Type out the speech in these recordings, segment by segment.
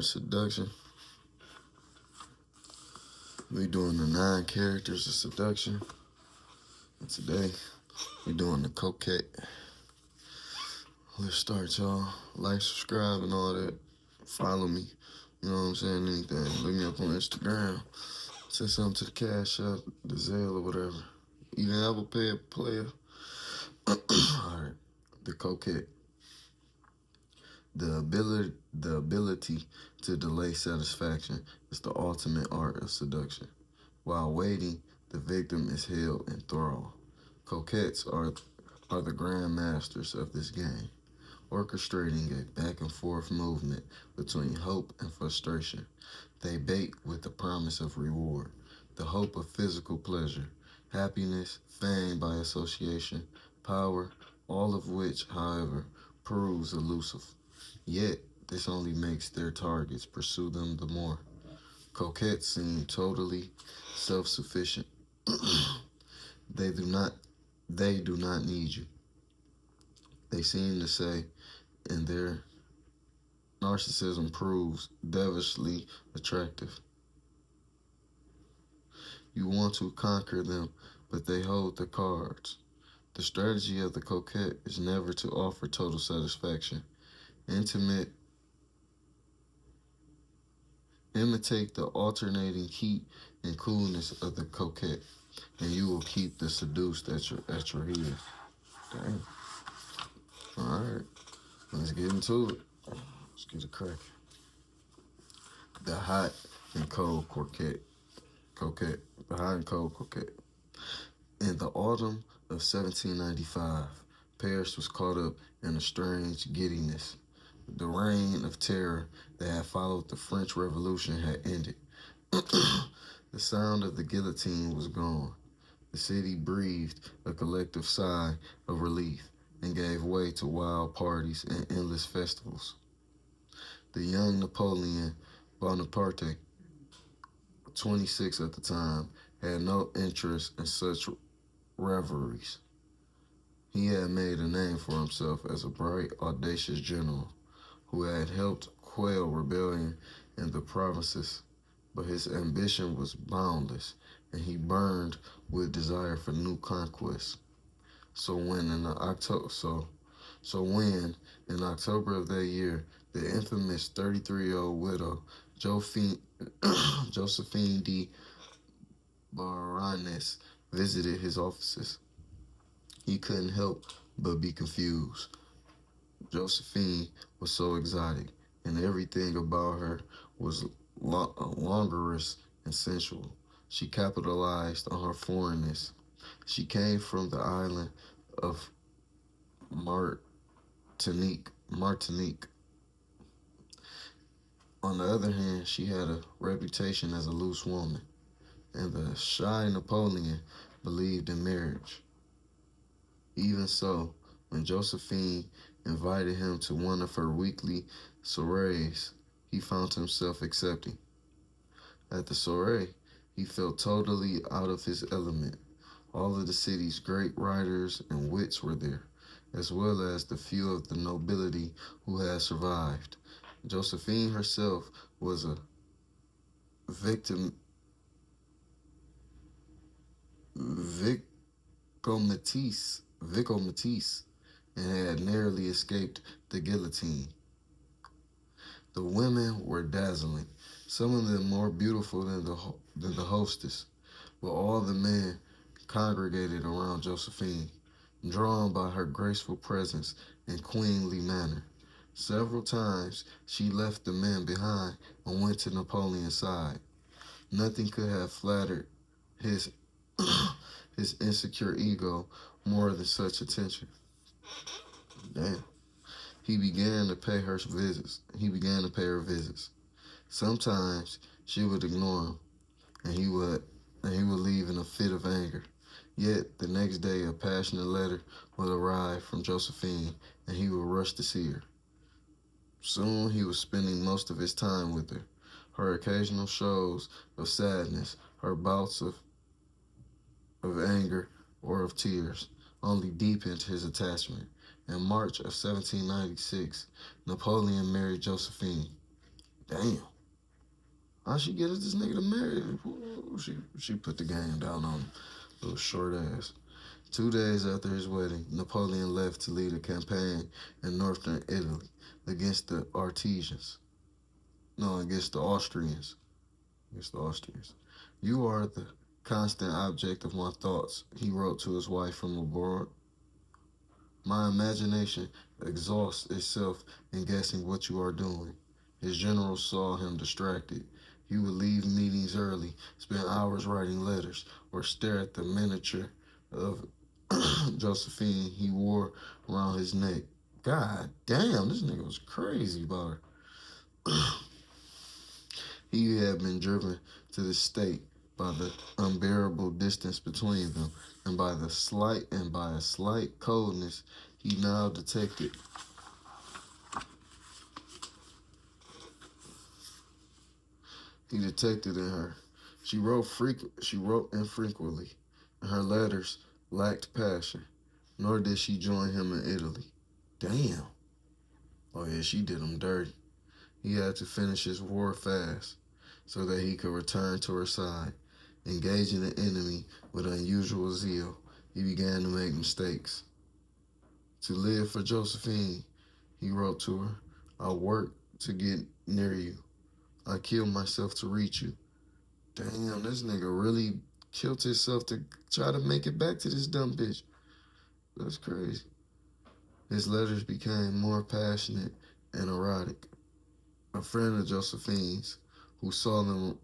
Art Seduction. We doing the 9 characters of seduction. And today, we doing the Coquette. Let's start, y'all. Like, subscribe, and all that. Follow me. You know what I'm saying? Anything. Look me up on Instagram. Send something to the Cash App, the Zelle, or whatever. Even Apple Pay a player. Alright. The Coquette. The ability to delay satisfaction is the ultimate art of seduction. While waiting, the victim is held in thrall. Coquettes are the grand masters of this game, orchestrating a back-and-forth movement between hope and frustration. They bait with the promise of reward, the hope of physical pleasure, happiness, fame by association, power, all of which, however, proves elusive. Yet, this only makes their targets pursue them the more. Coquettes seem totally self-sufficient. They do not need you. They seem to say, and their narcissism proves devilishly attractive. You want to conquer them, but they hold the cards. The strategy of the coquette is never to offer total satisfaction. Imitate the alternating heat and coolness of the coquette, and you will keep the seduced at your heels. Damn. All right, let's get into it. Let's get it cracking. The hot and cold coquette. The hot and cold coquette. In the autumn of 1795, Paris was caught up in a strange giddiness. The reign of terror that had followed the French Revolution had ended. The sound of the guillotine was gone. The city breathed a collective sigh of relief and gave way to wild parties and endless festivals. The young Napoleon Bonaparte, 26 at the time, had no interest in such revelries. He had made a name for himself as a bright, audacious general who had helped quell rebellion in the provinces, but his ambition was boundless, and he burned with desire for new conquests. So when in October of that year, the infamous 33-year-old widow Josephine de Baroness visited his offices, he couldn't help but be confused. Josephine was so exotic, and everything about her was languorous and sensual. She capitalized on her foreignness. She came from the island of Martinique. On the other hand, she had a reputation as a loose woman, and the shy Napoleon believed in marriage. Even so, when Josephine invited him to one of her weekly soirees, he found himself accepting. At the soiree, he felt totally out of his element. All of the city's great writers and wits were there, as well as the few of the nobility who had survived. Josephine herself was a Vicomatisse, and had narrowly escaped the guillotine. The women were dazzling, some of them more beautiful than the hostess, but all the men congregated around Josephine, drawn by her graceful presence and queenly manner. Several times she left the men behind and went to Napoleon's side. Nothing could have flattered his his insecure ego more than such attention. Damn. He began to pay her visits. Sometimes she would ignore him, and he would leave in a fit of anger. Yet the next day, a passionate letter would arrive from Josephine, and he would rush to see her. Soon he was spending most of his time with her. Her occasional shows of sadness, her bouts of anger or of tears, only deepened his attachment. In March of 1796, Napoleon married Josephine. Damn. How she get this nigga to marry? She put the game down on him. Little short ass. 2 days after his wedding, Napoleon left to lead a campaign in northern Italy against the Artesians. No, against the Austrians. Against the Austrians. You are the constant object of my thoughts, he wrote to his wife from abroad. My imagination exhausts itself in guessing what you are doing. His generals saw him distracted. He would leave meetings early, spend hours writing letters, or stare at the miniature of Josephine he wore around his neck. God damn, this nigga was crazy about her. He had been driven to the state by the unbearable distance between them, and by a slight coldness he now detected. He detected in her. She wrote infrequently, and her letters lacked passion. Nor did she join him in Italy. Damn. Oh yeah, she did him dirty. He had to finish his war fast so that he could return to her side. Engaging the enemy with unusual zeal, he began to make mistakes. To live for Josephine, he wrote to her, I worked to get near you. I killed myself to reach you. Damn, this nigga really killed himself to try to make it back to this dumb bitch. That's crazy. His letters became more passionate and erotic. A friend of Josephine's who saw them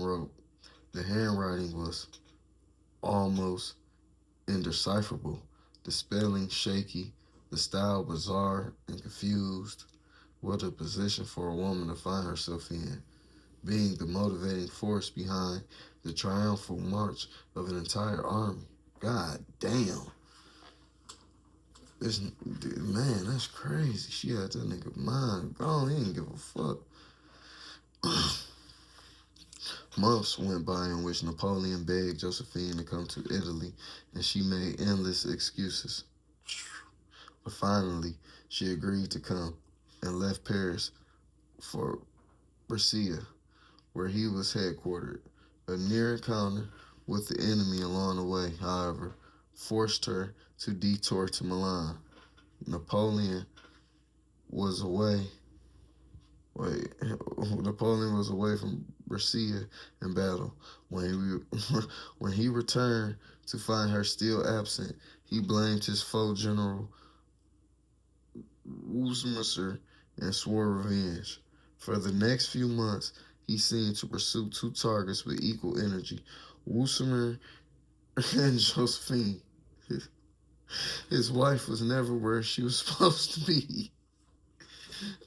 wrote, the handwriting was almost indecipherable, the spelling shaky, the style bizarre and confused. What a position for a woman to find herself in, being the motivating force behind the triumphal march of an entire army. God damn. This man, that's crazy. She had that nigga mind gone. He didn't give a fuck. Months went by in which Napoleon begged Josephine to come to Italy, and she made endless excuses. But finally, she agreed to come and left Paris for Brescia, where he was headquartered. A near encounter with the enemy along the way, however, forced her to detour to Milan. Napoleon was away from Brescia in battle. When he returned to find her still absent, he blamed his foe, General Woosmusser, and swore revenge. For the next few months, he seemed to pursue two targets with equal energy, Woosmusser and Josephine. His wife was never where she was supposed to be.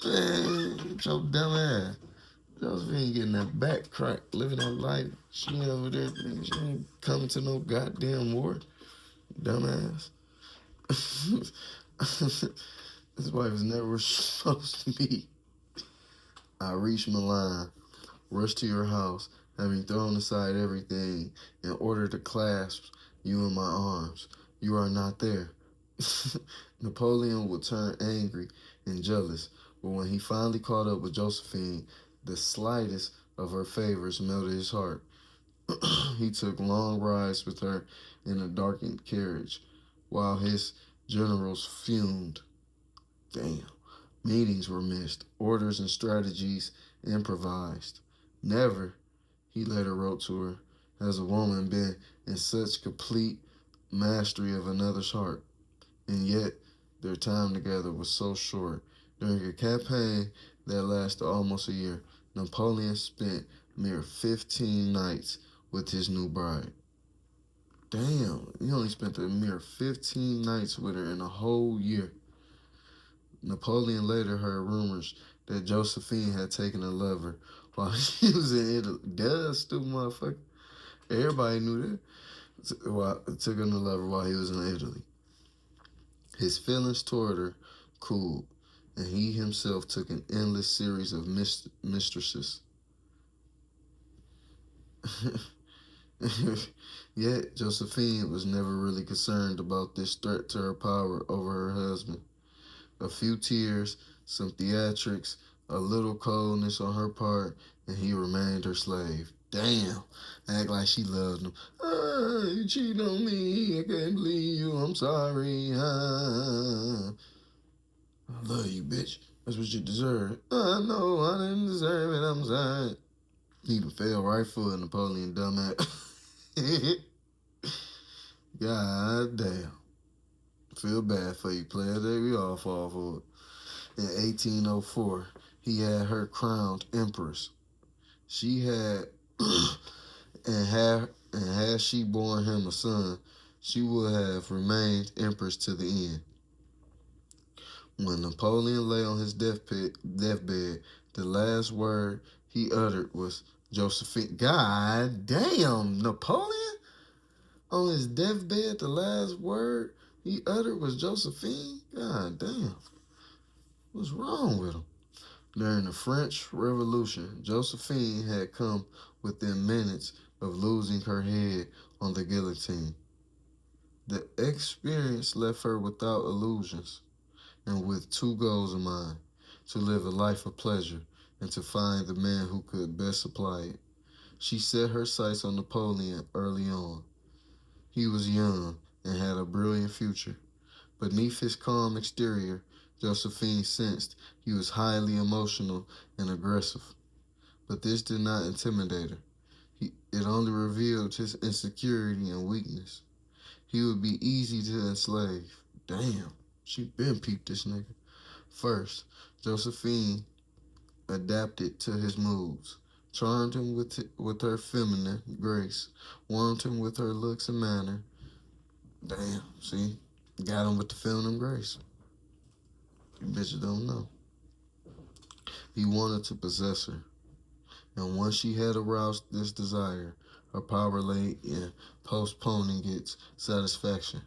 Man, your dumb ass. Josephine getting that back crack, living that life. She ain't over there. She ain't coming to no goddamn war. Dumbass. His wife is never where she's supposed to be. I reached Milan, rushed to your house, having thrown aside everything in order to clasp you in my arms. You are not there. Napoleon would turn angry and jealous, but when he finally caught up with Josephine, the slightest of her favors melted his heart. He took long rides with her in a darkened carriage, while his generals fumed. Damn. Meetings were missed, orders and strategies improvised. Never, he later wrote to her, has a woman been in such complete mastery of another's heart. And yet, their time together was so short. During a campaign that lasted almost a year, Napoleon spent mere 15 nights with his new bride. Damn, he only spent a mere 15 nights with her in a whole year. Napoleon later heard rumors that Josephine had taken a lover while she was in Italy. Duh, stupid motherfucker. Everybody knew that. Took on a lover while he was in Italy. His feelings toward her cooled, and he himself took an endless series of mistresses. Yet Josephine was never really concerned about this threat to her power over her husband. A few tears, some theatrics, a little coldness on her part, and he remained her slave. Damn. Act like she loved him. You cheated on me. I can't believe you. I'm sorry. I love you, bitch. That's what you deserve. I know I didn't deserve it. I'm sorry. He done fell right for it, Napoleon, dumbass. God damn. Feel bad for you, player. There we all fall for it. In 1804, he had her crowned empress. She had and had she borne him a son, she would have remained empress to the end. When Napoleon lay on his deathbed, the last word he uttered was Josephine. God damn, Napoleon? On his deathbed, the last word he uttered was Josephine? God damn. What's wrong with him? During the French Revolution, Josephine had come within minutes of losing her head on the guillotine. The experience left her without illusions and with two goals in mind: to live a life of pleasure and to find the man who could best supply it. She set her sights on Napoleon early on. He was young and had a brilliant future. Beneath his calm exterior, Josephine sensed he was highly emotional and aggressive. But this did not intimidate her. It only revealed his insecurity and weakness. He would be easy to enslave. Damn, she been peeped this nigga. First, Josephine adapted to his moods, charmed him with her feminine grace, warmed him with her looks and manner. Damn, see? Got him with the feminine grace. You bitches don't know. He wanted to possess her. And once she had aroused this desire, her power lay in postponing its satisfaction,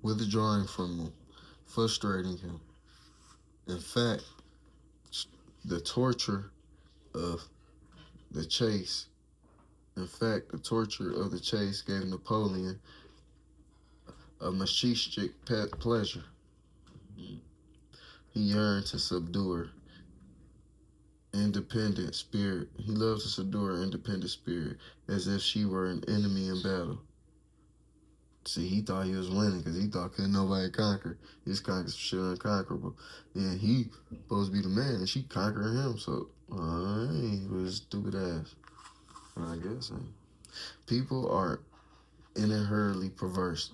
withdrawing from him, frustrating him. In fact, the torture of the chase, gave Napoleon a machistic pet pleasure. He yearned to subdue her independent spirit. He loved to subdue her independent spirit as if she were an enemy in battle. See, he thought he was winning because he thought couldn't nobody conquer. He's conquered some shit unconquerable. And he supposed to be the man and she conquering him. So, he was stupid ass. I guess. People are inherently perverse.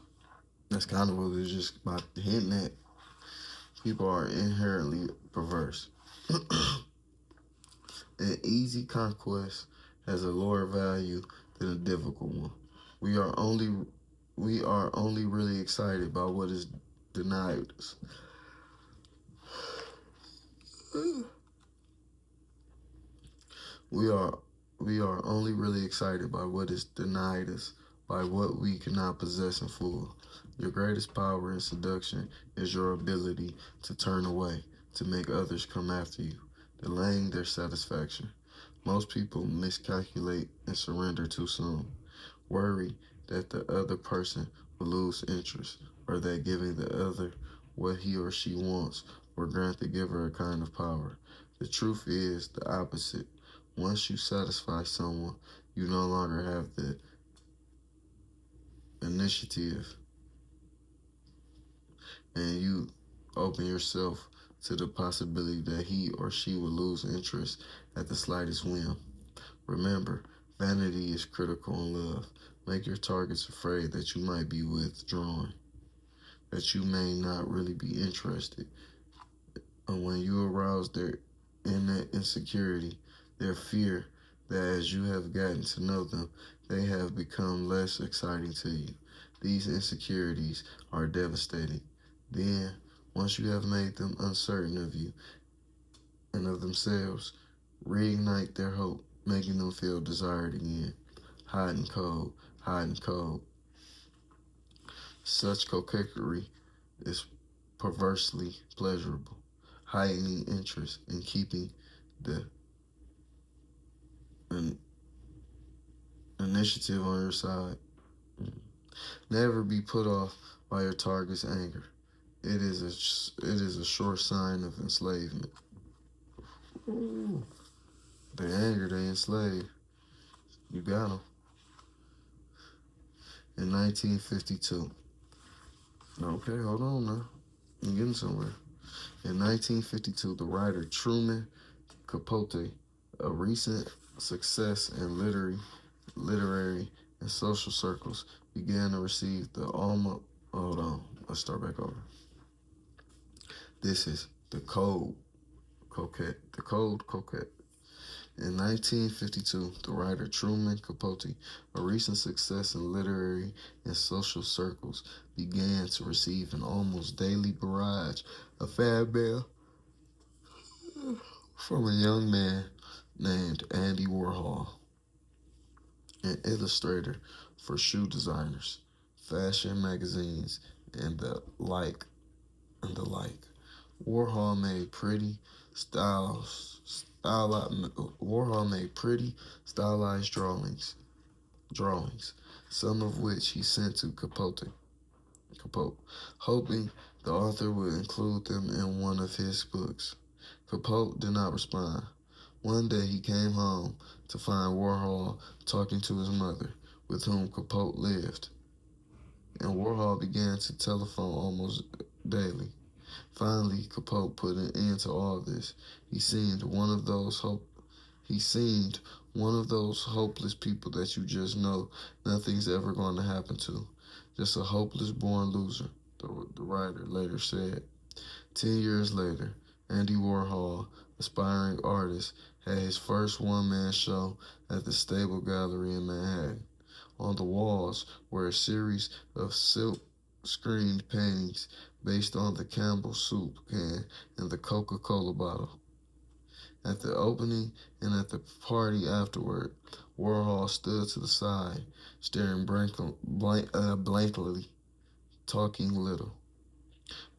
That's kind of what we was just about hinting at. People are inherently perverse. An easy conquest has a lower value than a difficult one. We are only really excited by what is denied us. We are only really excited by what is denied us, by what we cannot possess in full. Your greatest power in seduction is your ability to turn away, to make others come after you, delaying their satisfaction. Most people miscalculate and surrender too soon, worry that the other person will lose interest, or that giving the other what he or she wants will grant the giver a kind of power. The truth is the opposite. Once you satisfy someone, you no longer have the initiative, and you open yourself to the possibility that he or she will lose interest at the slightest whim. Remember, vanity is critical in love. Make your targets afraid that you might be withdrawn, that you may not really be interested. And when you arouse their innate insecurity, their fear that as you have gotten to know them, they have become less exciting to you. These insecurities are devastating. Then, once you have made them uncertain of you and of themselves, reignite their hope, making them feel desired again. Hot and cold, hot and cold. Such coquetry is perversely pleasurable, heightening interest and keeping the initiative on your side. Never be put off by your target's anger. It is a sure sign of enslavement. Ooh. They anger, they enslaved. You got them. In 1952. Okay, hold on now. I'm getting somewhere. In 1952, the writer Truman Capote, a recent success in literary and social circles, began to receive the alma. Hold on, let's start back over. This is the code, Coquette. The code, Coquette. In 1952, the writer Truman Capote, a recent success in literary and social circles, began to receive an almost daily barrage of fan mail from a young man named Andy Warhol, an illustrator for shoe designers, fashion magazines, and the like. Warhol made pretty Warhol made pretty stylized drawings, some of which he sent to Capote, hoping the author would include them in one of his books. Capote did not respond. One day he came home to find Warhol talking to his mother, with whom Capote lived, and Warhol began to telephone almost daily. Finally, Capote put an end to all this. He seemed one of those hopeless people that you just know nothing's ever going to happen to. Just a hopeless born loser, the writer later said. 10 years later, Andy Warhol, aspiring artist, had his first one-man show at the Stable Gallery in Manhattan. On the walls were a series of silk-screened paintings based on the Campbell soup can and the Coca-Cola bottle. At the opening and at the party afterward, Warhol stood to the side, staring blankly, talking little.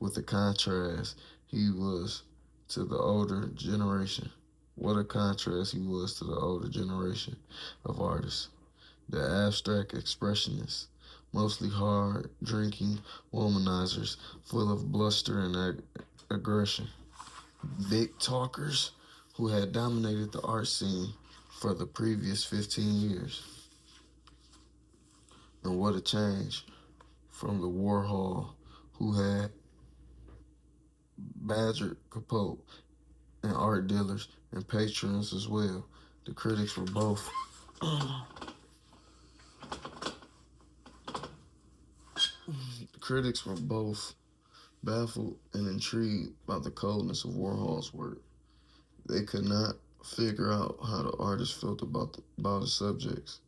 With the contrast he was to the older generation. What a contrast he was to the older generation of artists. The abstract expressionists, mostly hard drinking womanizers full of bluster and aggression. Big talkers who had dominated the art scene for the previous 15 years. And what a change from the Warhol who had badgered Capote and art dealers and patrons as well. The critics were both baffled and intrigued by the coldness of Warhol's work. They could not figure out how the artist felt about his subjects.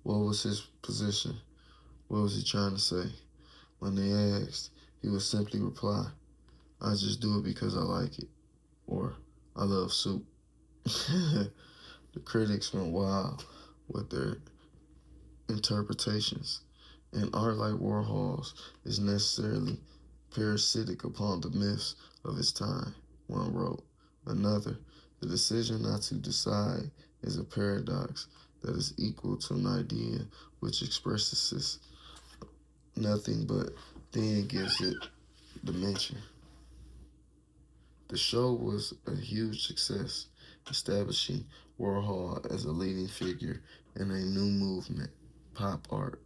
What was his position? What was he trying to say? When they asked, he would simply reply, "I just do it because I like it," or "I love soup." The critics went wild with their interpretations, and art like Warhol's is necessarily parasitic upon the myths of its time, one wrote. Another, the decision not to decide is a paradox that is equal to an idea which expresses nothing but then gives it dimension. The show was a huge success, establishing Warhol as a leading figure in a new movement, pop art.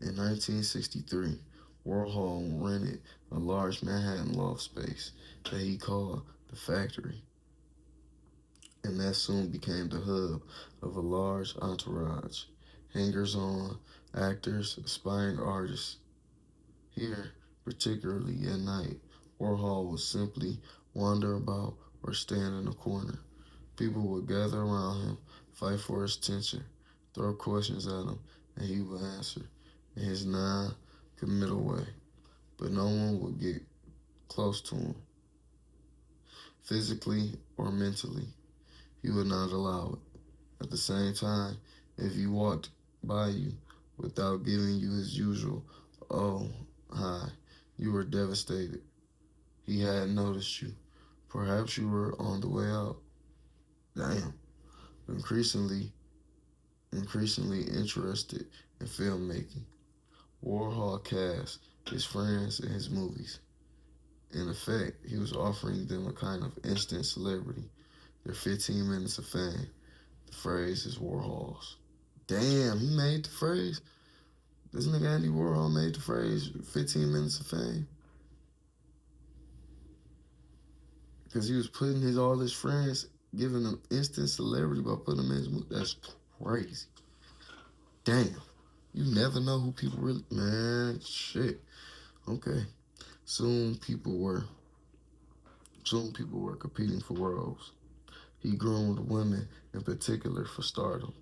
In 1963, Warhol rented a large Manhattan loft space that he called the Factory, and that soon became the hub of a large entourage, hangers-on, actors, aspiring artists. Here, particularly at night, Warhol would simply wander about or stand in a corner. People would gather around him, fight for his attention, throw questions at him, and he would answer in his non-committal way. But no one would get close to him, physically or mentally. He would not allow it. At the same time, if he walked by you without giving you his usual, "Oh, hi," you were devastated. He hadn't noticed you. Perhaps you were on the way out. Damn. Increasingly interested in filmmaking, Warhol cast his friends in his movies. In effect, he was offering them a kind of instant celebrity. Their 15 minutes of fame. The phrase is Warhol's. Damn, he made the phrase. This nigga Andy Warhol made the phrase 15 minutes of fame. Because he was putting all his friends, giving them instant celebrity by putting them in his movie. That's crazy. Damn. You never know who people really... Man, shit. Okay. Soon people were competing for roles. He groomed women, in particular, for stardom.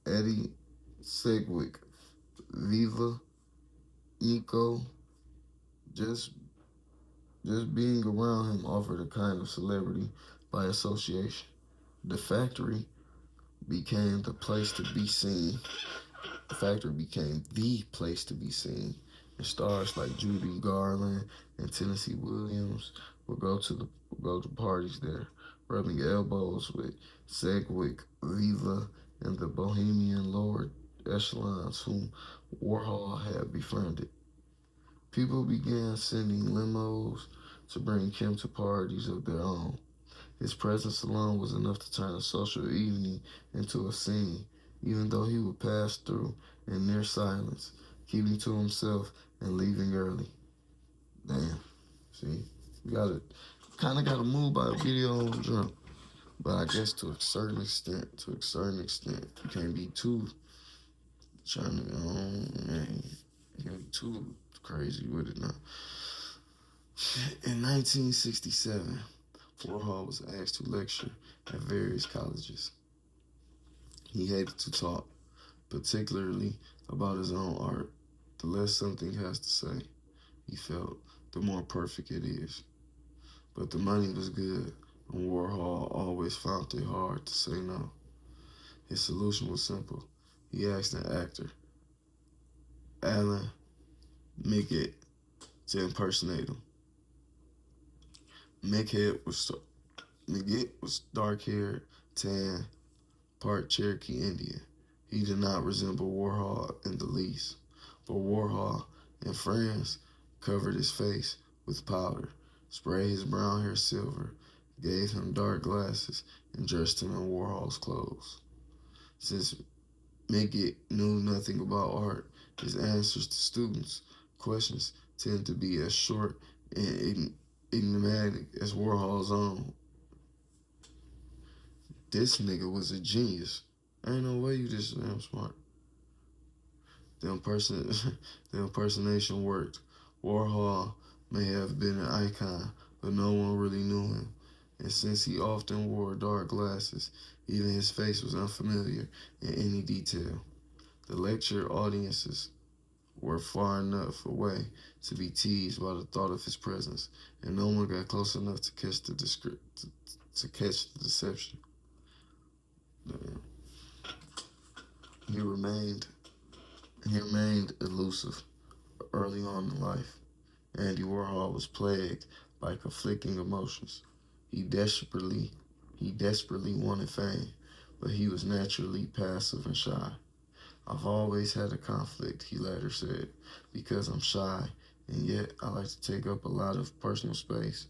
Eddie Sedgwick, Viva, Nico, just being around him offered a kind of celebrity by association. The factory became the place to be seen. The factory became the place to be seen. And stars like Judy Garland and Tennessee Williams would go to parties there, rubbing elbows with Sedgwick, Viva, and the bohemian lower echelons whom Warhol had befriended. People began sending limos to bring Kim to parties of their own. His presence alone was enough to turn a social evening into a scene, even though he would pass through in near silence, keeping to himself and leaving early. Damn. See? You gotta move by a video on the drum. But I guess to a certain extent, you can't be too trying to, man, you can't be too crazy with it now. In 1967, Warhol was asked to lecture at various colleges. He hated to talk, particularly about his own art. The less something has to say, he felt, the more perfect it is. But the money was good, and Warhol always found it hard to say no. His solution was simple. He asked an actor, Alan Miggett, to impersonate him. Miggett was dark-haired, tan, part Cherokee Indian. He did not resemble Warhol in the least, but Warhol, in France, covered his face with powder, sprayed his brown hair silver, gave him dark glasses, and dressed him in Warhol's clothes. Since Miggett knew nothing about art, his answers to students' questions tend to be as short and enigmatic as Warhol's own. This nigga was a genius. Ain't no way you this damn smart. The impersonation worked. Warhol may have been an icon, but no one really knew him. And since he often wore dark glasses, even his face was unfamiliar in any detail. The lecture audiences were far enough away to be teased by the thought of his presence, and no one got close enough to catch the deception. He remained elusive early on in life. Andy Warhol was plagued by conflicting emotions. He desperately wanted fame, but he was naturally passive and shy. I've always had a conflict, he later said, because I'm shy, and yet I like to take up a lot of personal space.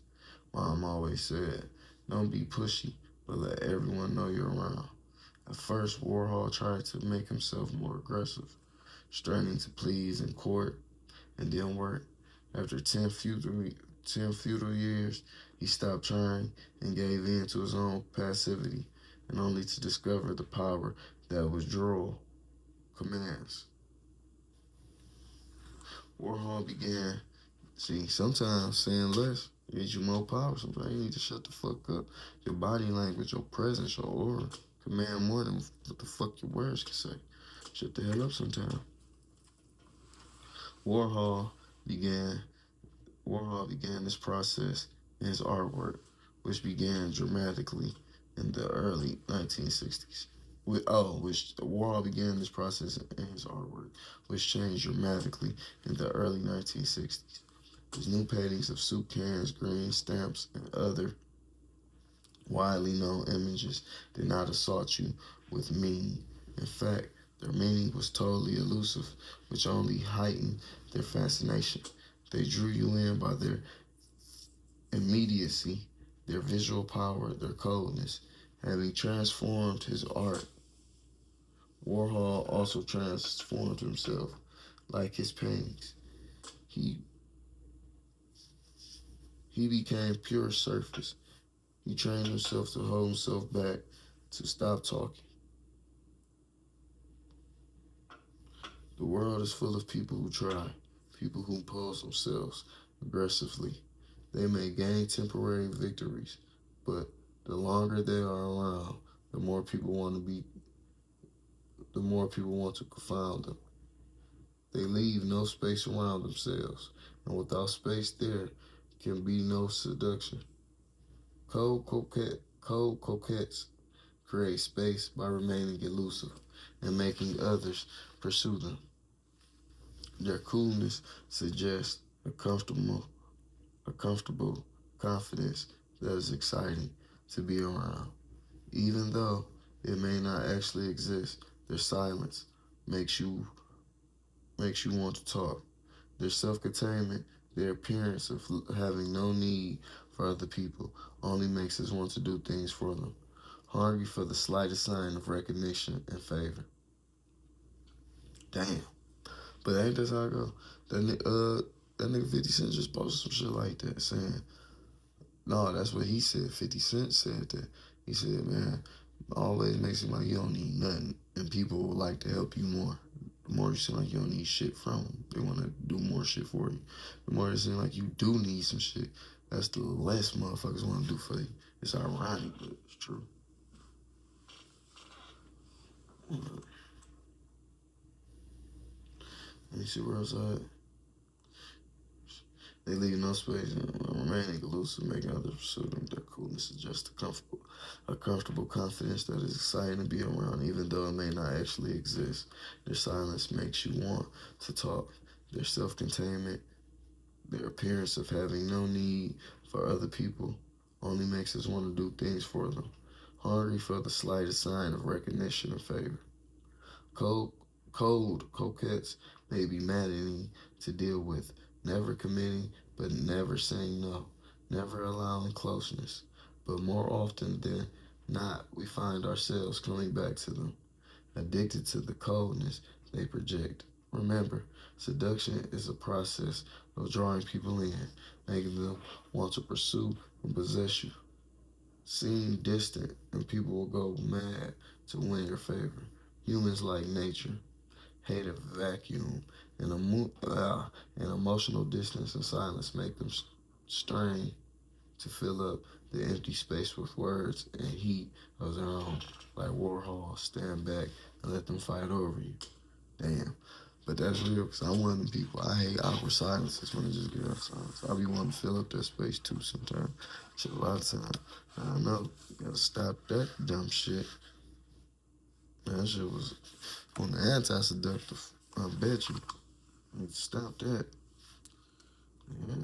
Mom always said, don't be pushy, but let everyone know you're around. At first, Warhol tried to make himself more aggressive, straining to please in court, and didn't work. After 10 futile years, he stopped trying and gave in to his own passivity, and only to discover the power that withdrawal commands. Warhol began, sometimes saying less gives you more power. Sometimes you need to shut the fuck up. Your body language, your presence, your aura command more than what the fuck your words can say. Shut the hell up sometimes. Warhol began this process in his artwork, which began dramatically in the early 1960s. Warhol began this process in his artwork, which changed dramatically in the early 1960s. His new paintings of soup cans, green stamps, and other widely known images did not assault you with meaning. In fact, their meaning was totally elusive, which only heightened their fascination. They drew you in by their immediacy their visual power, their coldness. Having transformed his art, Warhol also transformed himself like his paintings. He he became pure surface. He trained himself to hold himself back, to stop talking. The world is full of people who try, people who pose themselves aggressively. They may gain temporary victories, but the longer they are around, the more people want to be, the more people want to confound them. They leave no space around themselves, and without space there can be no seduction. Cold coquettes create space by remaining elusive and making others pursue them. Their coolness suggests a comfortable confidence that is exciting to be around. Even though it may not actually exist, their silence makes you want to talk. Their self-containment, their appearance of having no need for other people, only makes us want to do things for them, hungry for the slightest sign of recognition and favor. Damn. But ain't that's how I go? That nigga 50 Cent just posted some shit like that saying, no, that's what he said. 50 Cent said that. He said, man, always makes it like you don't need nothing, and people would like to help you more. The more you seem like you don't need shit from them, they want to do more shit for you. The more it seems like you do need some shit, that's the less motherfuckers want to do for you. It's ironic, but it's true. Let me see where else I at. They leave no space and remaining elusive, making others pursue them. Their coolness is just a comfortable confidence that is exciting to be around, even though it may not actually exist. Their silence makes you want to talk. Their self-containment, their appearance of having no need for other people, only makes us want to do things for them, hungry for the slightest sign of recognition and favor. Cold, cold coquettes may be maddening to deal with, never committing, but never saying no, never allowing closeness. But more often than not, we find ourselves coming back to them, addicted to the coldness they project. Remember, seduction is a process of drawing people in, making them want to pursue and possess you. Seem distant, and people will go mad to win your favor. Humans like nature, hate a vacuum, and and emotional distance and silence make them strain to fill up the empty space with words and heat of their own. Like Warhol, stand back and let them fight over you. Damn. But that's real, because I'm one of them people. I hate awkward silences when I just get out silence. I be wanting to fill up that space too sometimes. Shit, a lot of times. I know. You gotta stop that dumb shit. Man, that shit was on the anti-seductive. I bet you. Need to stop that. Yeah.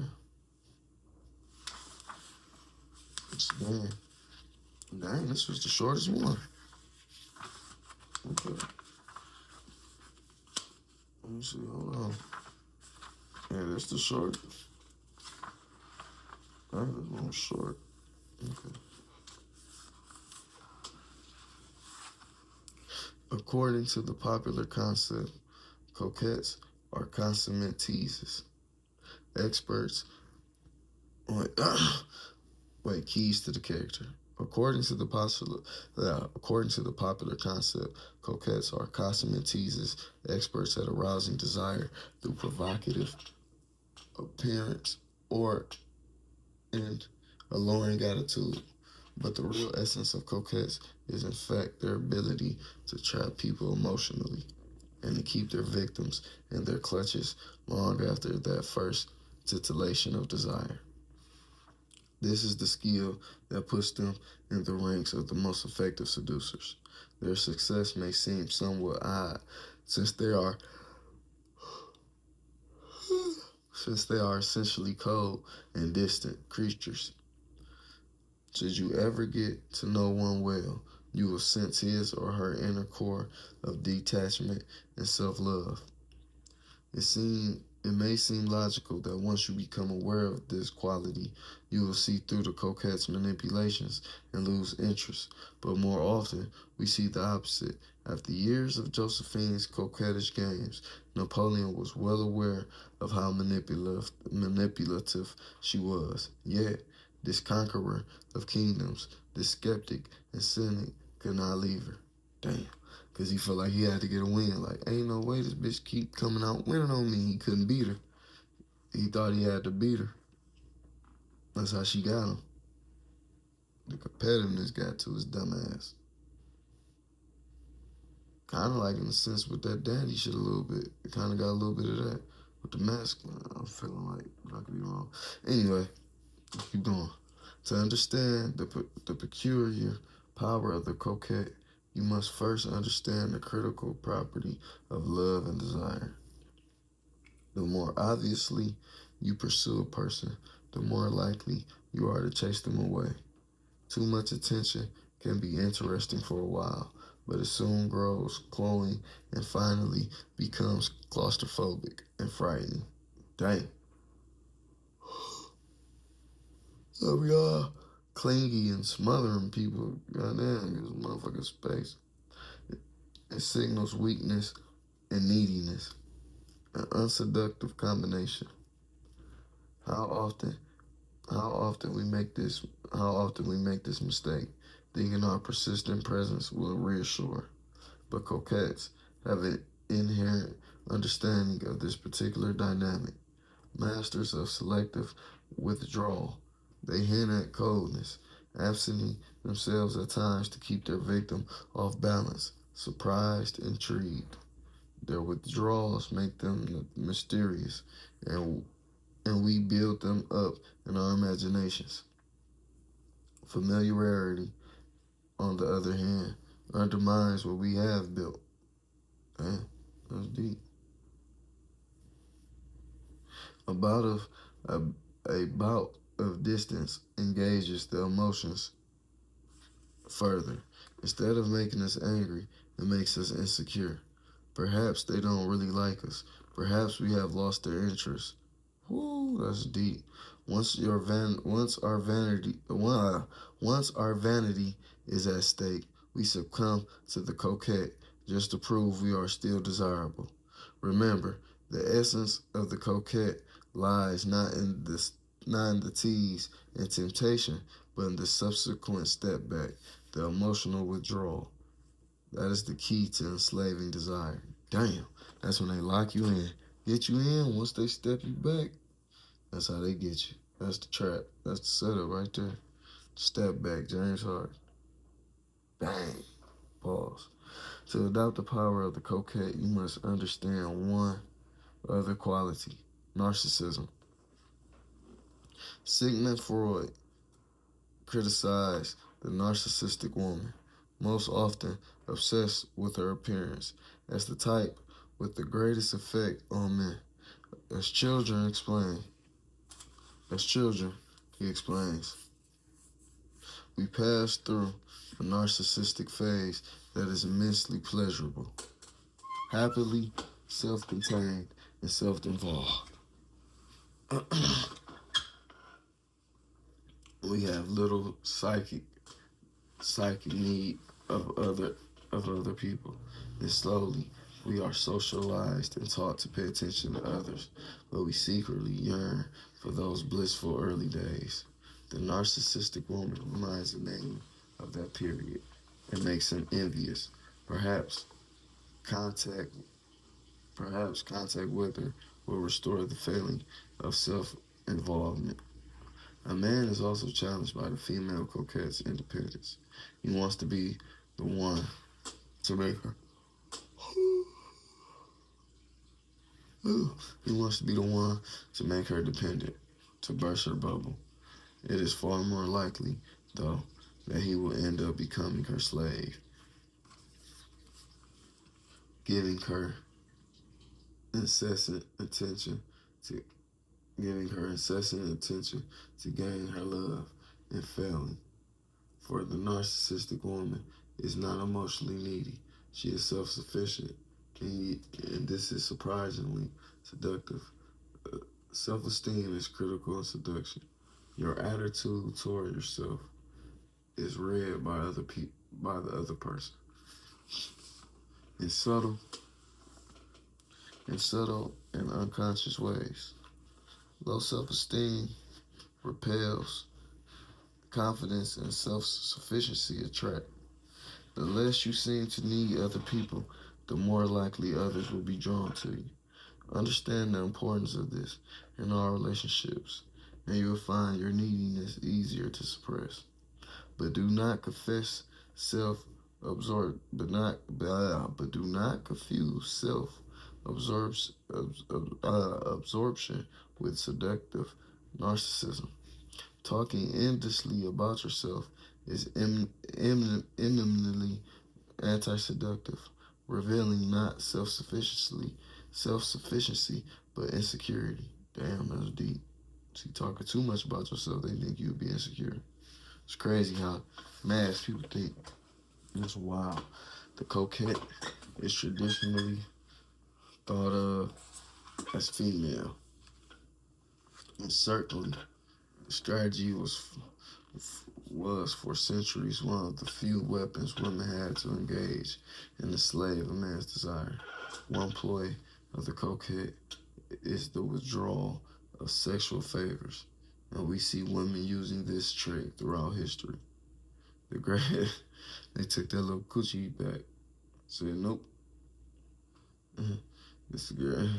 Damn. Dang, this was the shortest one. Okay. Let me see. Hold on. Yeah, that's the short. That was one short. Okay. According to the popular concept, coquettes are consummate teasers. Experts on wait, keys to the character. According to the popular concept, coquettes are consummate teasers, experts at arousing desire through provocative appearance or and alluring attitude. But the real essence of coquettes is in fact their ability to trap people emotionally and to keep their victims in their clutches long after that first titillation of desire. This is the skill that puts them in the ranks of the most effective seducers. Their success may seem somewhat odd since they are essentially cold and distant creatures. Should you ever get to know one well, you will sense his or her inner core of detachment and self-love. It seems It may seem logical that once you become aware of this quality, you will see through the coquette's manipulations and lose interest. But more often, we see the opposite. After years of Josephine's coquettish games, Napoleon was well aware of how manipulative she was. Yet, this conqueror of kingdoms, this skeptic and cynic, could not leave her. Damn. Because he felt like he had to get a win. Like, ain't no way this bitch keep coming out winning on me. He couldn't beat her. He thought he had to beat her. That's how she got him. The competitiveness got to his dumb ass. Kind of like in a sense with that daddy shit a little bit. It kind of got a little bit of that. With the masculine, I'm feeling like I could be wrong. Anyway, let's keep going. To understand the peculiar power of the coquette, you must first understand the critical property of love and desire. The more obviously you pursue a person, the more likely you are to chase them away. Too much attention can be interesting for a while, but it soon grows cloying and finally becomes claustrophobic and frightening. Dang. So we all clingy and smothering people. Goddamn, gives motherfucking space. It signals weakness and neediness, an unseductive combination. How often How often we make this how often we make this mistake, thinking our persistent presence will reassure. But coquettes have an inherent understanding of this particular dynamic, masters of selective withdrawal. They hint at coldness, absenting themselves at times to keep their victim off balance, surprised, intrigued. Their withdrawals make them mysterious, and we build them up in our imaginations. Familiarity, on the other hand, undermines what we have built. Damn, that's deep. A bout of a bout of distance engages the emotions further. Instead of making us angry, it makes us insecure. Perhaps they don't really like us. Perhaps we have lost their interest. Woo, that's deep. Once our vanity is at stake, we succumb to the coquette just to prove we are still desirable. Remember, the essence of the coquette lies not in the tease and temptation, but in the subsequent step back, the emotional withdrawal. That is the key to enslaving desire. Damn, that's when they lock you in. Get you in, once they step you back, that's how they get you. That's the trap. That's the setup right there. Step back, James Harden. Bang. Pause. To adopt the power of the coquette, you must understand one other quality, narcissism. Sigmund Freud criticized the narcissistic woman, most often obsessed with her appearance, as the type with the greatest effect on men. As children explain, as children, he explains, we pass through a narcissistic phase that is immensely pleasurable, happily self-contained and self-involved. We have little psychic need of other people, and slowly we are socialized and taught to pay attention to others, but we secretly yearn for those blissful early days. The narcissistic woman reminds the man of that period and makes him envious. Perhaps contact contact with her will restore the feeling of self-involvement. A man is also challenged by the female coquette's independence. He wants to be the one to make her. He wants to be the one to make her dependent, to burst her bubble. It is far more likely, though, that he will end up becoming her slave, giving her incessant attention to gain her love and failing. For the narcissistic woman is not emotionally needy. She is self-sufficient, and this is surprisingly seductive. Self-esteem is critical in seduction. Your attitude toward yourself is read by other people, by the other person. In subtle, and unconscious ways. Low self-esteem repels. Confidence and self-sufficiency attract. The less you seem to need other people, the more likely others will be drawn to you. Understand the importance of this in all relationships, and you will find your neediness easier to suppress. But do not confess self absorb but do not confuse self absorption with seductive narcissism. Talking endlessly about yourself is eminently anti-seductive, revealing not self-sufficiency, but insecurity. Damn, that's deep. See, talking too much about yourself, they think you'd be insecure. It's crazy how mass people think. It's wild. The coquette is traditionally thought of as female, and certainly the strategy was for centuries one of the few weapons women had to engage and enslave a man's desire. One ploy of the coquette is the withdrawal of sexual favors, and we see women using this trick throughout history. The great, they took that little coochie back. Said nope. This is great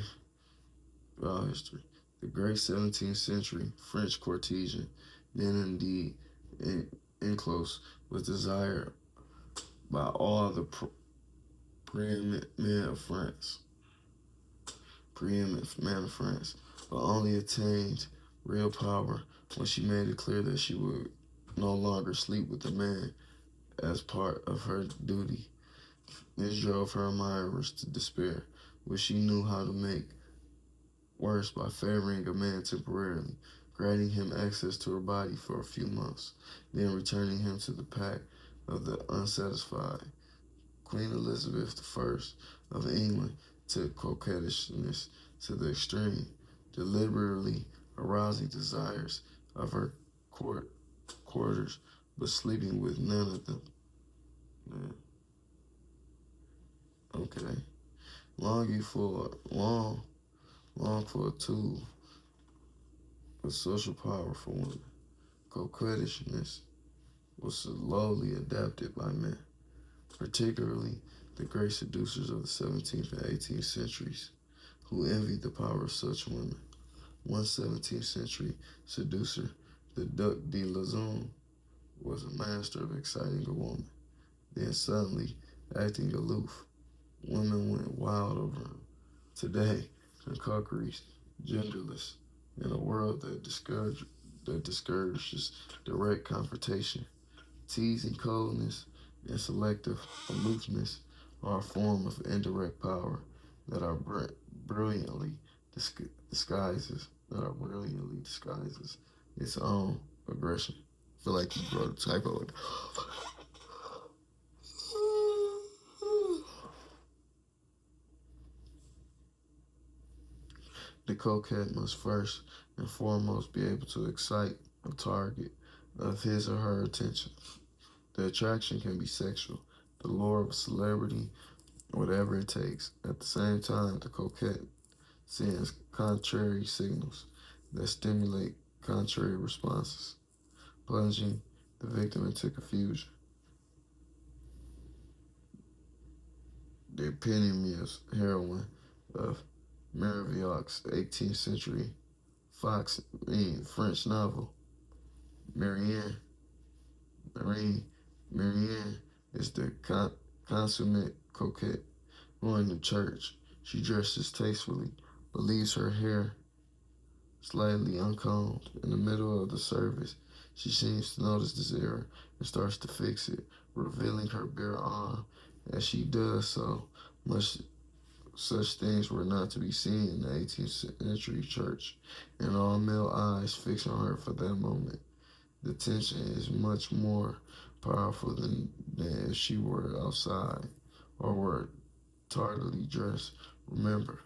throughout history. The great 17th century French courtesan, then indeed in close, was desired by all the preeminent men of France, but only attained real power when she made it clear that she would no longer sleep with a man as part of her duty. This drove her admirers to despair, which she knew how to make worse by favoring a man temporarily, granting him access to her body for a few months, then returning him to the pack of the unsatisfied. Queen Elizabeth I of England took coquettishness to the extreme, deliberately arousing desires of her quarters, but sleeping with none of them. Man. Okay. Longing for long for a tool of social power for women. Coquettishness was slowly adapted by men, particularly the great seducers of the 17th and 18th centuries, who envied the power of such women. One 17th century seducer, the Duc de Luzon, was a master of exciting a woman. Then suddenly, acting aloof, women went wild over him. Today, conqueries, genderless, in a world that discourages direct confrontation, teasing coldness and selective aloofness are a form of indirect power that are brilliantly disguises its own aggression. I feel like you wrote a typo. The coquette must first and foremost be able to excite a target of his or her attention. The attraction can be sexual, the lure of a celebrity, whatever it takes. At the same time, the coquette sends contrary signals that stimulate contrary responses, plunging the victim into confusion. The epitome of heroine of Marivaux's 18th century French novel, Marianne. Marianne is the consummate coquette. Going to church, she dresses tastefully, but leaves her hair slightly uncombed. In the middle of the service, she seems to notice this error and starts to fix it, revealing her bare arm. As she does so, much such things were not to be seen in the 18th century church, and all male eyes fixed on her for that moment. The tension is much more powerful than if she were outside or were tardily dressed. Remember,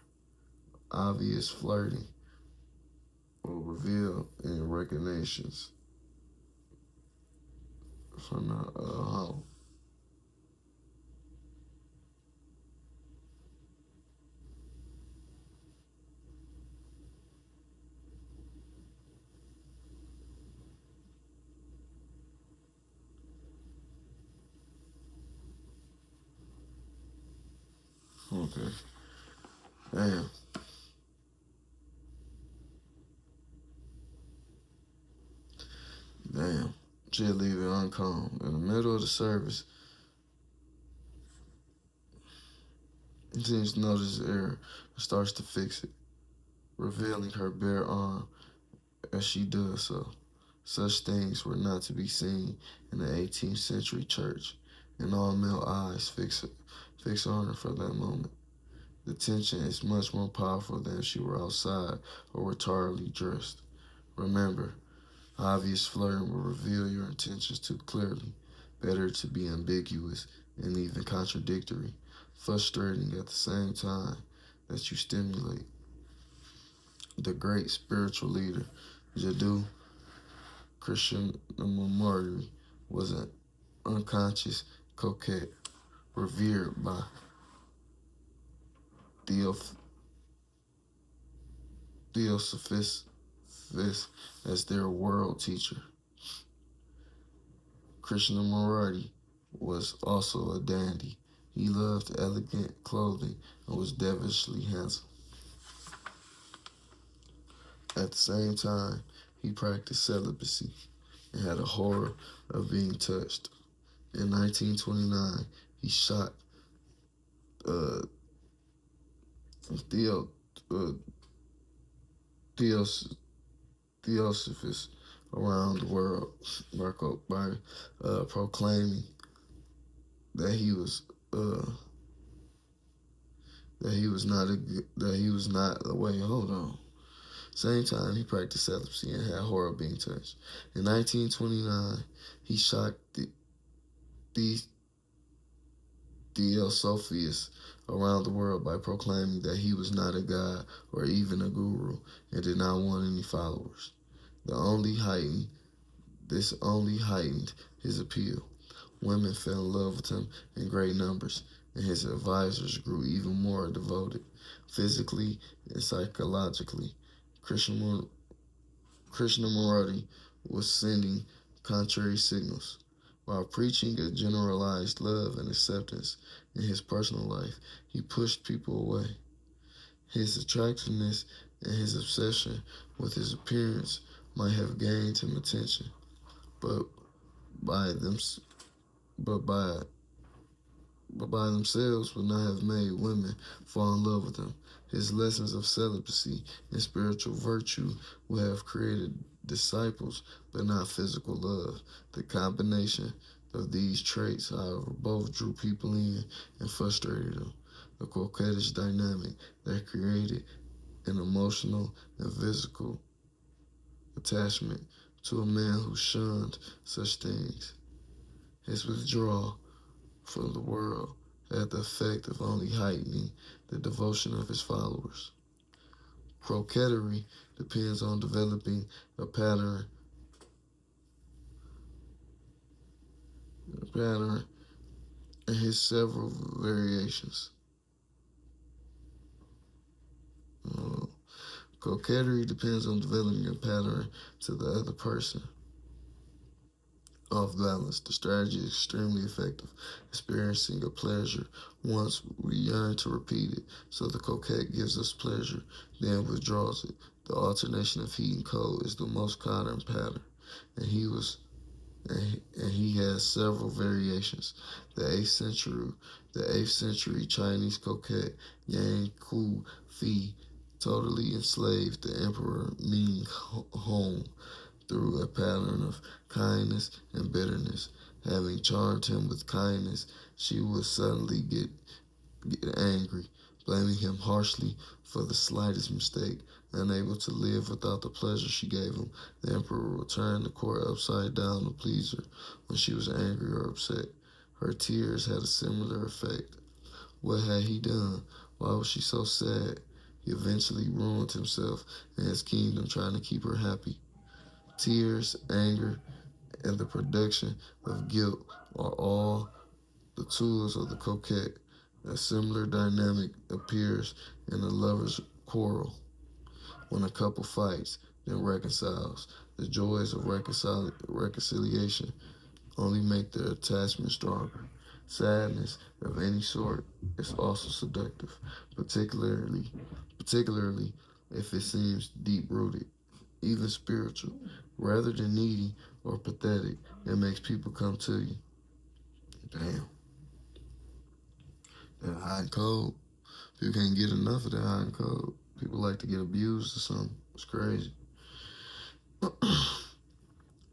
obvious flirting or reveal in recognitions from the home. Okay. Damn. Damn. She'll leave it uncombed. In the middle of the service, he seems to notice the error and starts to fix it, revealing her bare arm as she does so. Such things were not to be seen in the 18th century church, and all male eyes fix on her for that moment. The tension is much more powerful than if she were outside or were tardily dressed. Remember, obvious flirting will reveal your intentions too clearly. Better to be ambiguous and even contradictory, frustrating at the same time that you stimulate. The great spiritual leader, Jadot Krishnamurti, was an unconscious coquette, revered by Theoph- Theosophists as their world teacher. Krishnamurti was also a dandy. He loved elegant clothing and was devilishly handsome. At the same time, he practiced celibacy and had a horror of being touched. In 1929, he shot uh, Theo, uh, Theos, Theosophists around the world by proclaiming that he was uh, that he was not. Wait, hold on. Same time, he practiced celibacy and had horror of being touched. In 1929, he shot the Theosophists around the world by proclaiming that he was not a god or even a guru and did not want any followers. This only heightened his appeal. Women fell in love with him in great numbers, and his advisors grew even more devoted, physically and psychologically. Krishnamurti Krishnamurti was sending contrary signals. While preaching a generalized love and acceptance in his personal life, he pushed people away. His attractiveness and his obsession with his appearance might have gained him attention, but by them, but by but by themselves would not have made women fall in love with him. His lessons of celibacy and spiritual virtue would have created disciples, but not physical love. The combination of these traits, however, both drew people in and frustrated them. A coquettish dynamic that created an emotional and physical attachment to a man who shunned such things. His withdrawal from the world had the effect of only heightening the devotion of his followers. Coquetry depends on developing a pattern and his several variations. Uh, Coquetry depends on developing a pattern to the other person. Off balance, the strategy is extremely effective. Experiencing a pleasure once, we yearn to repeat it, so the coquette gives us pleasure, then withdraws it. The alternation of heat and cold is the most common pattern, and he has several variations. The eighth century Chinese coquette Yang Ku Fi totally enslaved the Emperor Ming Hong through a pattern of kindness and bitterness. Having charmed him with kindness, she would suddenly get angry, blaming him harshly for the slightest mistake. Unable to live without the pleasure she gave him, the emperor would turn the court upside down to please her when she was angry or upset. Her tears had a similar effect. What had he done? Why was she so sad? He eventually ruined himself and his kingdom trying to keep her happy. Tears, anger, and the production of guilt are all the tools of the coquette. A similar dynamic appears in a lover's quarrel. When a couple fights, then reconciles, the joys of reconciliation only make their attachment stronger. Sadness of any sort is also seductive, particularly particularly if it seems deep rooted, even spiritual. Rather than needy or pathetic, it makes people come to you. Damn, that hot and cold. People can't get enough of that hot and cold. People like to get abused or something. It's crazy.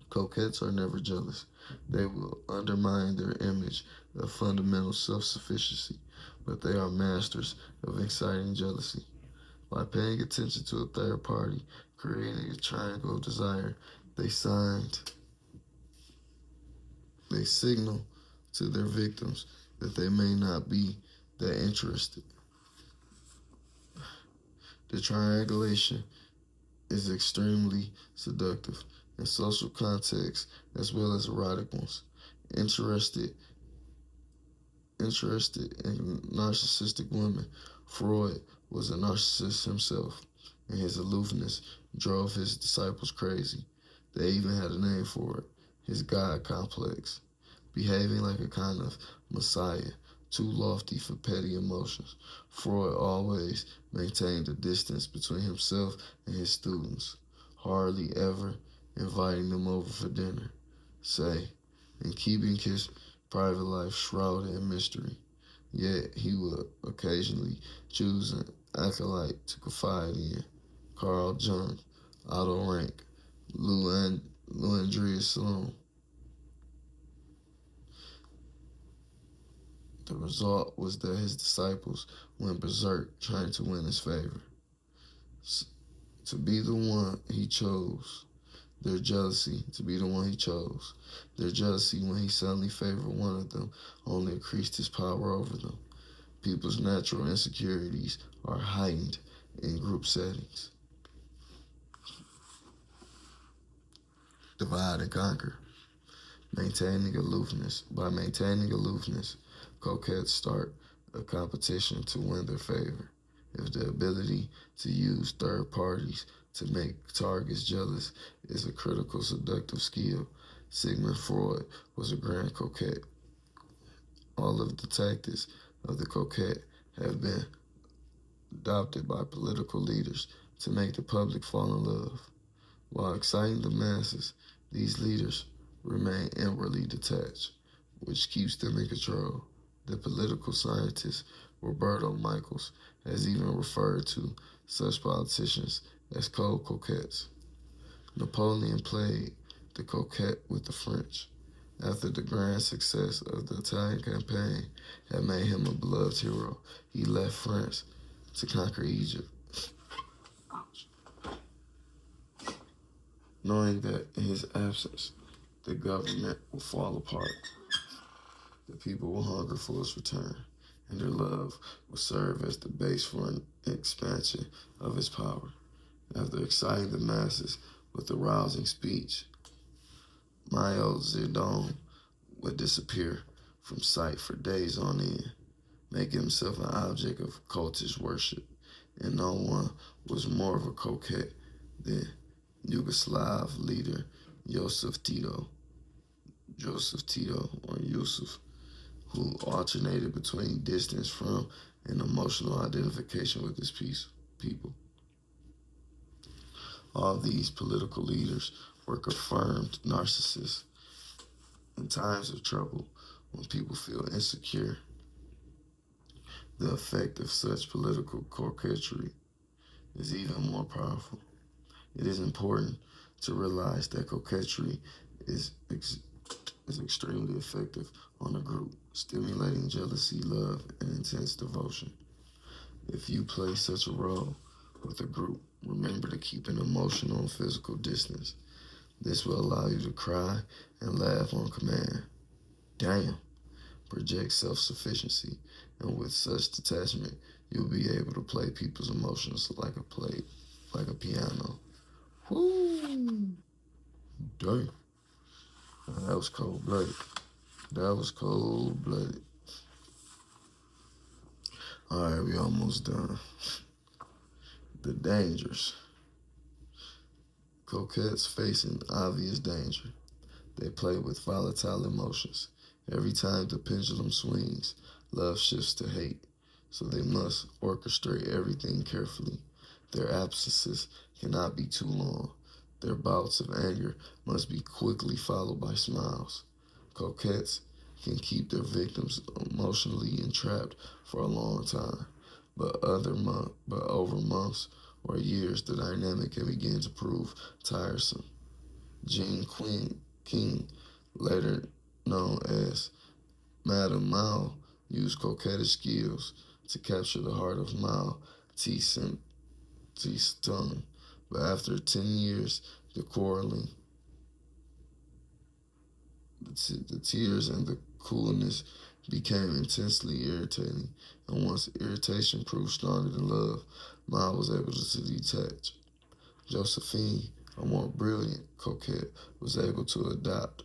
Coquettes are never jealous. They will undermine their image of fundamental self-sufficiency, but they are masters of exciting jealousy. By paying attention to a third party, creating a triangle of desire, they signal to their victims that they may not be that interested. The triangulation is extremely seductive in social contexts as well as erotic ones. Interested in narcissistic women, Freud was a narcissist himself, and his aloofness drove his disciples crazy. They even had a name for it, his God complex, behaving like a kind of messiah, too lofty for petty emotions. Freud always maintained a distance between himself and his students, hardly ever inviting them over for dinner, say, and keeping his private life shrouded in mystery. Yet he would occasionally choose an acolyte to confide in. Carl Jung, Otto Rank, Lou Andreas Sloan. The result was that his disciples went berserk trying to win his favor. To be the one he chose, their jealousy, to be the one he chose. Their jealousy when he suddenly favored one of them only increased his power over them. People's natural insecurities are heightened in group settings. Divide and conquer. Maintaining aloofness. By maintaining aloofness, coquettes start a competition to win their favor. If the ability to use third parties to make targets jealous is a critical seductive skill, Sigmund Freud was a grand coquette. All of the tactics of the coquette have been adopted by political leaders to make the public fall in love. While exciting the masses, these leaders remain inwardly detached, which keeps them in control. The political scientist Roberto Michels has even referred to such politicians as cold coquettes. Napoleon played the coquette with the French. After the grand success of the Italian campaign had made him a beloved hero, he left France to conquer Egypt, knowing that in his absence, the government will fall apart. The people will hunger for his return, and their love will serve as the base for an expansion of his power. After exciting the masses with a rousing speech, Mao Zedong would disappear from sight for days on end, making himself an object of cultish worship, and no one was more of a coquette than Yugoslav leader Joseph Tito, or Yusuf, who alternated between distance from and emotional identification with his people. All these political leaders were confirmed narcissists. In times of trouble, when people feel insecure, the effect of such political coquetry is even more powerful. It is important to realize that coquetry is extremely effective on a group, stimulating jealousy, love, and intense devotion. If you play such a role with a group, remember to keep an emotional and physical distance. This will allow you to cry and laugh on command. Damn. Project self-sufficiency, and with such detachment, You'll be able to play people's emotions like a piano. Woo! Damn. That was cold blooded. That was cold blooded. Alright, we almost done. The dangers. Coquettes facing obvious danger. They play with volatile emotions. Every time the pendulum swings, love shifts to hate. So they must orchestrate everything carefully. Their absences cannot be too long. Their bouts of anger must be quickly followed by smiles. Coquettes can keep their victims emotionally entrapped for a long time, but over months or years, the dynamic can begin to prove tiresome. Jean Quinn King, later known as Madame Mao, used coquettish skills to capture the heart of Mao Tse-tung. But after 10 years, the quarreling, the tears, and the coolness became intensely irritating. And once irritation proved stronger than love, Mao was able to detach. Josephine, a more brilliant coquette, was able to adapt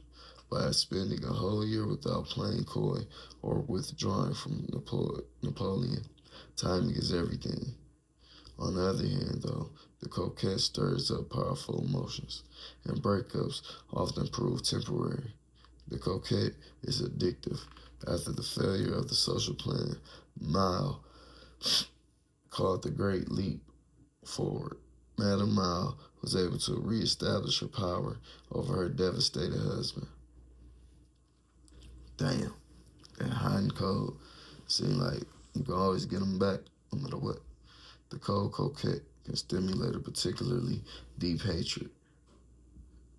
by spending a whole year without playing coy or withdrawing from Napoleon. Timing is everything. On the other hand, though, the coquette stirs up powerful emotions, and breakups often prove temporary. The coquette is addictive. After the failure of the social plan, Mao called the Great Leap forward. Madame Mao was able to reestablish her power over her devastated husband. Damn, that hot and cold seem like you can always get them back no matter what. The cold coquette can stimulate a particularly deep hatred.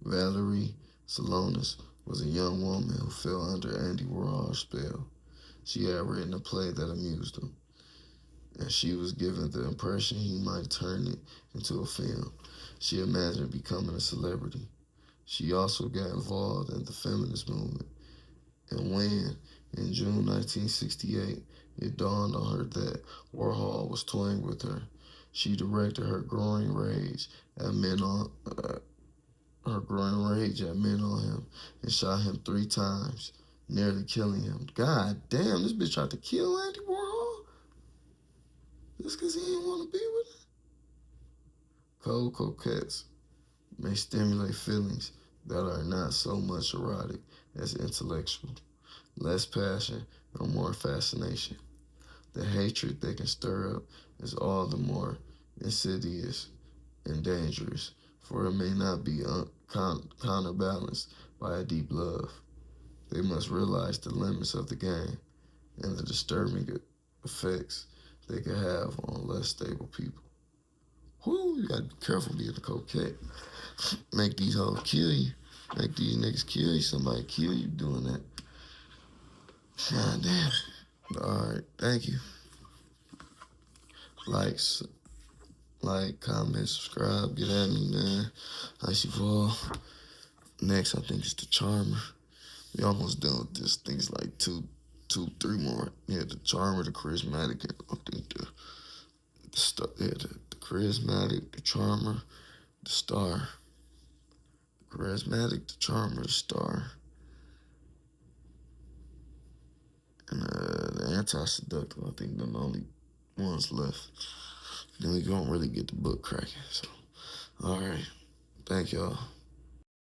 Valerie Salonis was a young woman who fell under Andy Warhol's spell. She had written a play that amused him, and she was given the impression he might turn it into a film. She imagined becoming a celebrity. She also got involved in the feminist movement, and when, in June 1968, it dawned on her that Warhol was toying with her, she directed her growing rage at men on him and shot him 3 times, nearly killing him. God damn, this bitch tried to kill Andy Warhol just because he didn't want to be with her. Cold coquettes may stimulate feelings that are not so much erotic as intellectual, less passion and more fascination. The hatred they can stir up is all the more insidious and dangerous, for it may not be counterbalanced by a deep love. They must realize the limits of the game and the disturbing effects they can have on less stable people. Whoo, you gotta be careful being a coquette. Make these hoes kill you. Make these niggas kill you. Somebody kill you doing that. God damn. Alright, thank you. Like, comment, subscribe, get at me, man. Icy Ball. Next, I think it's the Charmer. We almost done with this. Things like two, 3 more. Yeah, the Charmer, the Charismatic, and I think the Charismatic, the Charmer, the Star. The Charismatic, the Charmer, the Star, and the Anti-Seductive. I think they're the only ones left. Then we don't really get the book cracking. So, all right. Thank y'all.